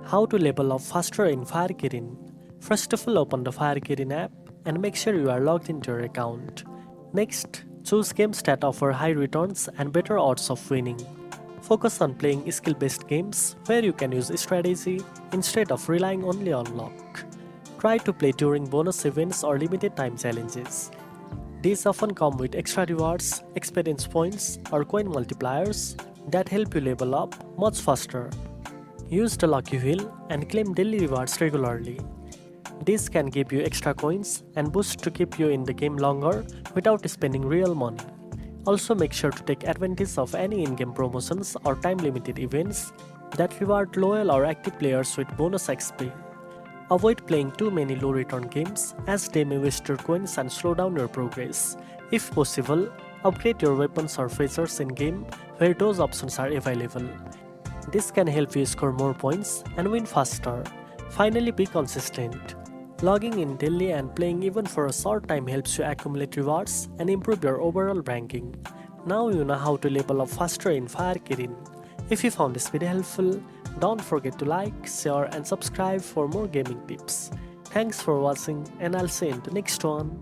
How to level up faster in Fire Kirin. First of all, open the Fire Kirin app and make sure you are logged into your account. Next, choose games that offer high returns and better odds of winning. Focus on playing skill-based games where you can use strategy instead of relying only on luck. Try to play during bonus events or limited time challenges. These often come with extra rewards, experience points, or coin multipliers that help you level up much faster. Use the lucky wheel and claim daily rewards regularly. This can give you extra coins and boosts to keep you in the game longer without spending real money. Also, make sure to take advantage of any in-game promotions or time-limited events that reward loyal or active players with bonus XP. Avoid playing too many low-return games as they may waste your coins and slow down your progress. If possible, upgrade your weapons or features in-game where those options are available. This can help you score more points and win faster. Finally, be consistent. Logging in daily and playing even for a short time helps you accumulate rewards and improve your overall ranking. Now you know how to level up faster in Fire Kirin. If you found this video helpful, don't forget to like, share and subscribe for more gaming tips. Thanks for watching and I'll see you in the next one.